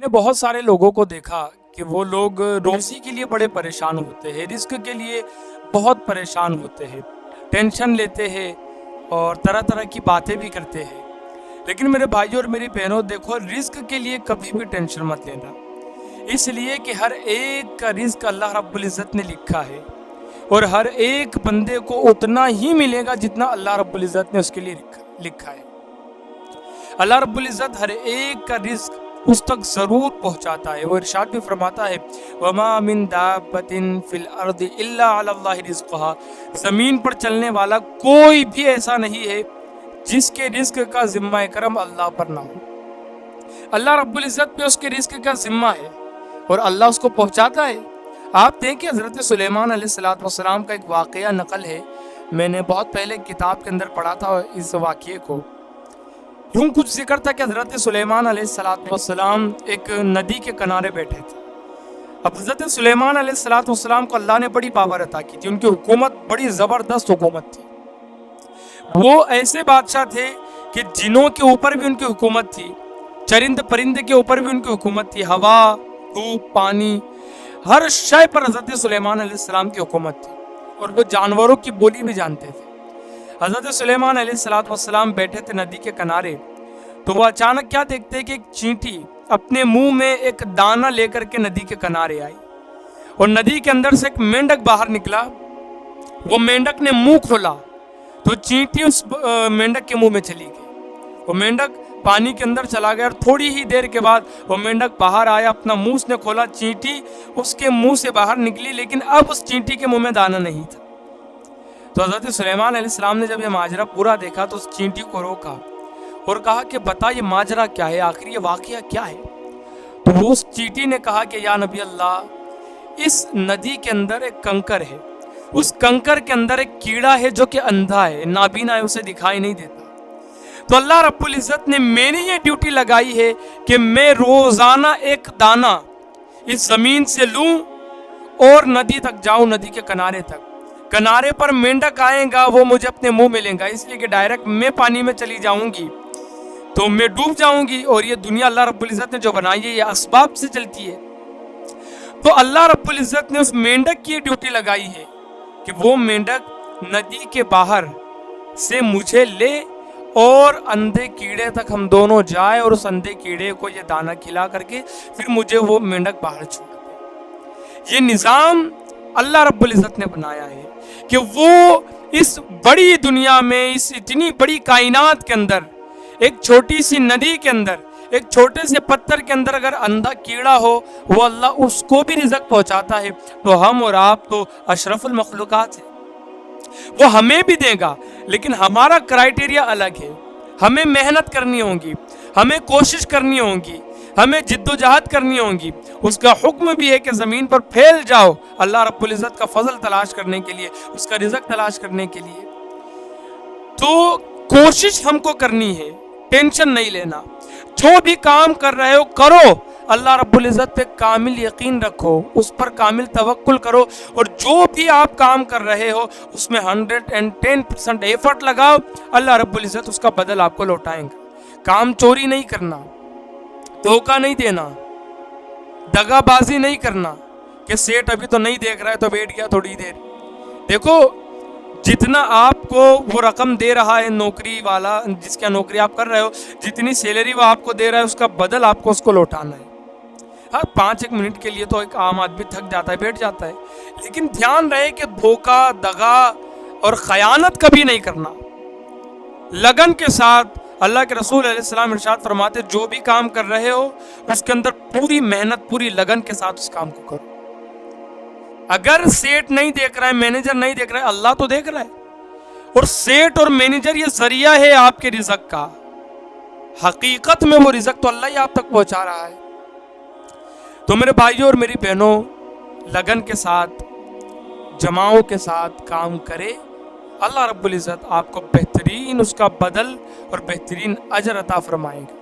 मैंने बहुत सारे लोगों को देखा कि वो लोग रोज़ी के लिए बड़े परेशान होते हैं, रिस्क के लिए बहुत परेशान होते हैं, टेंशन लेते हैं और तरह तरह की बातें भी करते हैं। लेकिन मेरे भाइयों और मेरी बहनों, देखो, रिस्क के लिए कभी भी टेंशन मत लेना, इसलिए कि हर एक का रिस्क अल्लाह रब्बुल इज़्ज़त ने लिखा है और हर एक बंदे को उतना ही मिलेगा जितना अल्लाह रब्बुल इज़्ज़त ने उसके लिए लिखा है। अल्लाह रब्बुल इज़्ज़त हर एक का रिस्क उस तक ज़रूर पहुँचाता है। वो इरशाद भी फरमाता है, वमा मिन दाब्बतिन फिल अर्दि इल्ला अलल्लाहि रिज़्क़ुहा, ज़मीन पर चलने वाला कोई भी ऐसा नहीं है जिसके रिस्क का ज़िम्मा करम अल्लाह पर ना हो। अल्लाह रब्बुल इज़्ज़त पे उसके रिस्क का ज़िम्मा है और अल्लाह उसको पहुँचाता है। आप देखिए, हज़रत सुलेमान अलैहिस्सलातु वस्सलाम का एक वाक़या नकल है। मैंने बहुत पहले किताब के अंदर पढ़ा था इस वाक़ये को। यूं कुछ जिक्र था कि हज़रत सुलेमान अलैहिस्सलातु वस्सलाम एक नदी के किनारे बैठे थे। अब हज़रत सुलेमान अलैहिस्सलातु वस्सलाम को अल्लाह ने बड़ी पावर अता की थी, उनकी हुकूमत बड़ी ज़बरदस्त हुकूमत थी। वो ऐसे बादशाह थे कि जिनों के ऊपर भी उनकी हुकूमत थी, चरिंद परिंदे के ऊपर भी उनकी हुकूमत थी, हवा, धूप, पानी, हर शय पर हज़रत सुलेमान अलैहिस्सलाम की हुकूमत थी और वो जानवरों की बोली भी जानते थे। हज़रत सुलेमान अलैहिस्सलातु वस्सलाम बैठे थे नदी के किनारे, तो वो अचानक क्या देखते कि एक चींटी अपने मुंह में एक दाना लेकर के नदी के किनारे आई और नदी के अंदर से एक मेंढक बाहर निकला। वो मेंढक ने मुंह खोला तो चींटी उस मेंढक के मुंह में चली गई। वो मेंढक पानी के अंदर चला गया और थोड़ी ही देर के बाद वो मेंढक बाहर आया, अपना मुंह उसने खोला, चींटी उसके मुंह से बाहर निकली, लेकिन अब उस चींटी के मुंह में दाना नहीं था। तो हज़रत सुलेमान अलैहिस्सलाम ने जब ये माजरा पूरा देखा तो उस चींटी को रोका और कहा कि बता, ये माजरा क्या है, आखिर ये वाक़या क्या है। तो वो उस चींटी ने कहा कि या नबी अल्लाह, इस नदी के अंदर एक कंकर है, उस कंकर के अंदर एक कीड़ा है जो कि अंधा है, नाबीना है, उसे दिखाई नहीं देता। तो अल्लाह रब्बुल इज़्ज़त ने मेरी ये ड्यूटी लगाई है कि मैं रोज़ाना एक दाना इस ज़मीन से लूँ और नदी तक जाऊँ, नदी के किनारे तक। किनारे पर मेंढक आएगा, वो मुझे अपने मुंह में लेगा, इसलिए कि डायरेक्ट मैं पानी में चली जाऊंगी तो मैं डूब जाऊंगी और ये दुनिया अल्लाह रब्बुल इज़्ज़त ने जो बनाई है ये असबाब से चलती है। तो अल्लाह रब्बुल इज़्ज़त ने उस मेंढक की ड्यूटी लगाई है कि वो मेंढक नदी के बाहर से मुझे ले और अंधे कीड़े तक हम दोनों जाए और उस अंधे कीड़े को ये दाना खिला करके फिर मुझे वो मेंढक बाहर छोड़ दे। ये निज़ाम अल्लाह रब्बुल इज़्ज़त ने बनाया है कि वो इस बड़ी दुनिया में, इस इतनी बड़ी कायनात के अंदर, एक छोटी सी नदी के अंदर, एक छोटे से पत्थर के अंदर अगर अंधा कीड़ा हो, वो अल्लाह उसको भी रिज़्क़ पहुंचाता है। तो हम और आप तो अशरफुल मखलूक़ात है, वो हमें भी देगा, लेकिन हमारा क्राइटेरिया अलग है। हमें मेहनत करनी होगी, हमें कोशिश करनी होगी, हमें जिद्दोजहद करनी होगी। उसका हुक्म भी है कि ज़मीन पर फैल जाओ अल्लाह रब्बुल इज़्ज़त का फजल तलाश करने के लिए, उसका रिज़्क़ तलाश करने के लिए। तो कोशिश हमको करनी है, टेंशन नहीं लेना। जो भी काम कर रहे हो करो, अल्लाह रब्बुल इज़्ज़त पे कामिल यकीन रखो, उस पर कामिल तवक्कुल करो और जो भी आप काम कर रहे हो उसमें 110% एफर्ट लगाओ, अल्लाह रब्बुल इज़्ज़त उसका बदल आपको लौटाएंगे। काम चोरी नहीं करना, धोखा नहीं देना, दगाबाजी नहीं करना कि सेठ अभी तो नहीं देख रहा है तो बैठ गया थोड़ी देर। देखो, जितना आपको वो रकम दे रहा है नौकरी वाला, जिसका नौकरी आप कर रहे हो, जितनी सैलरी वो आपको दे रहा है उसका बदल आपको उसको लौटाना है। हाँ, 5-1 मिनट के लिए तो एक आम आदमी थक जाता है, बैठ जाता है, लेकिन ध्यान रहे कि धोखा, दगा और खयानत कभी नहीं करना। लगन के साथ अल्लाह के रसूल अलैहिस्सलाम इरशाद फरमाते, जो भी काम कर रहे हो उसके अंदर पूरी मेहनत, पूरी लगन के साथ उस काम को करो। अगर सेठ नहीं देख रहा है, मैनेजर नहीं देख रहा है, अल्लाह तो देख रहा है। और सेठ और मैनेजर ये जरिया है आपके रिज़्क़ का, हकीकत में वो रिज़्क़ तो अल्लाह ही आप तक पहुंचा रहा है। तो मेरे भाइयों और मेरी बहनों, लगन के साथ, जमाओं के साथ काम करे, अल्लाह रब्बुल इज़्ज़त आपको बेहतरीन उसका बदल और बेहतरीन अजर अता फरमाएंगे।